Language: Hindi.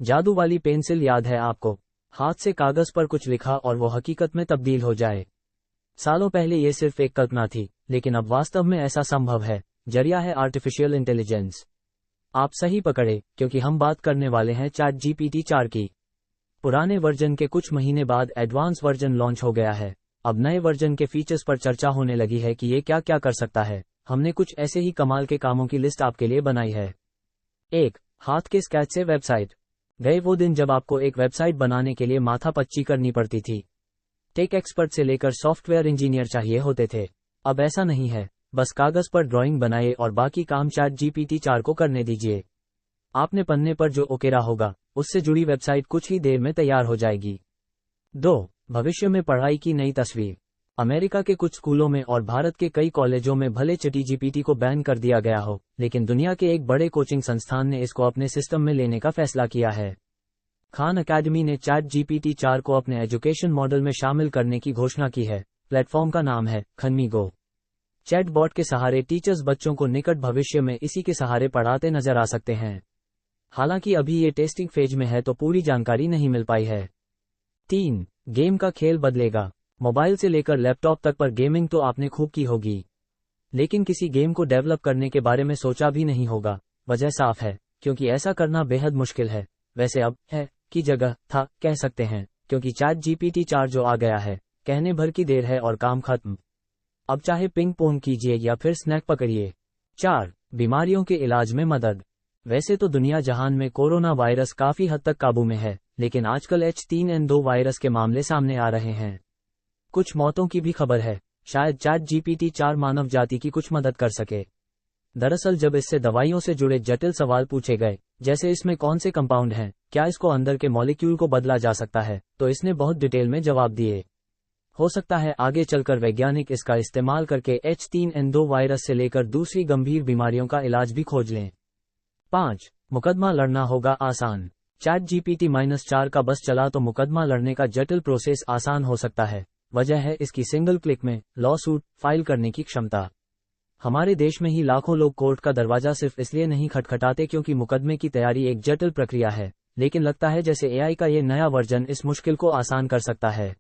जादू वाली पेंसिल याद है आपको? हाथ से कागज पर कुछ लिखा और वो हकीकत में तब्दील हो जाए। सालों पहले ये सिर्फ एक कल्पना थी, लेकिन अब वास्तव में ऐसा संभव है। जरिया है आर्टिफिशियल इंटेलिजेंस। आप सही पकड़े, क्योंकि हम बात करने वाले हैं चैट जीपीटी 4 की। पुराने वर्जन के कुछ महीने बाद एडवांस वर्जन लॉन्च हो गया है। अब नए वर्जन के फीचर्स पर चर्चा होने लगी है कि ये क्या क्या कर सकता है। हमने कुछ ऐसे ही कमाल के कामों की लिस्ट आपके लिए बनाई है। 1. हाथ के स्केच से वेबसाइट। गए वो दिन जब आपको एक वेबसाइट बनाने के लिए माथापच्ची करनी पड़ती थी। टेक एक्सपर्ट से लेकर सॉफ्टवेयर इंजीनियर चाहिए होते थे। अब ऐसा नहीं है। बस कागज पर ड्राइंग बनाए और बाकी काम चैट जीपीटी 4 को करने दीजिए। आपने पन्ने पर जो उकेरा होगा, उससे जुड़ी वेबसाइट कुछ ही देर में तैयार हो जाएगी। 2. भविष्य में पढ़ाई की नई तस्वीर। अमेरिका के कुछ स्कूलों में और भारत के कई कॉलेजों में भले चैट जीपीटी को बैन कर दिया गया हो, लेकिन दुनिया के एक बड़े कोचिंग संस्थान ने इसको अपने सिस्टम में लेने का फैसला किया है। खान अकेडमी ने चैट जीपीटी 4 को अपने एजुकेशन मॉडल में शामिल करने की घोषणा की है। प्लेटफॉर्म का नाम है खनमीगो। चैटबॉट के सहारे टीचर्स बच्चों को निकट भविष्य में इसी के सहारे पढ़ाते नजर आ सकते हैं। हालांकि अभी ये टेस्टिंग फेज में है, तो पूरी जानकारी नहीं मिल पाई है। 3. गेम का खेल बदलेगा। मोबाइल से लेकर लैपटॉप तक पर गेमिंग तो आपने खूब की होगी, लेकिन किसी गेम को डेवलप करने के बारे में सोचा भी नहीं होगा। वजह साफ है, क्योंकि ऐसा करना बेहद मुश्किल है। वैसे अब है की जगह था कह सकते हैं, क्योंकि चैट जीपीटी 4 जो आ गया है, कहने भर की देर है और काम खत्म। अब चाहे पिंग पोंग कीजिए या फिर स्नैक पकड़िए। 4. बीमारियों के इलाज में मदद। वैसे तो दुनिया जहान में कोरोना वायरस काफी हद तक काबू में है, लेकिन आजकल H3N2 वायरस के मामले सामने आ रहे हैं। कुछ मौतों की भी खबर है। शायद चैट जीपीटी 4 मानव जाति की कुछ मदद कर सके। दरअसल जब इससे दवाइयों से जुड़े जटिल सवाल पूछे गए, जैसे इसमें कौन से कंपाउंड हैं, क्या इसको अंदर के मॉलिक्यूल को बदला जा सकता है, तो इसने बहुत डिटेल में जवाब दिए। हो सकता है आगे चलकर वैज्ञानिक इसका इस्तेमाल करके H3N2 वायरस से लेकर दूसरी गंभीर बीमारियों का इलाज भी खोज लें। 5. मुकदमा लड़ना होगा आसान। चैट जीपीटी -4 का बस चला तो मुकदमा लड़ने का जटिल प्रोसेस आसान हो सकता है। वजह है इसकी सिंगल क्लिक में लॉ सूट फाइल करने की क्षमता। हमारे देश में ही लाखों लोग कोर्ट का दरवाजा सिर्फ इसलिए नहीं खटखटाते क्योंकि मुकदमे की तैयारी एक जटिल प्रक्रिया है, लेकिन लगता है जैसे एआई का ये नया वर्जन इस मुश्किल को आसान कर सकता है।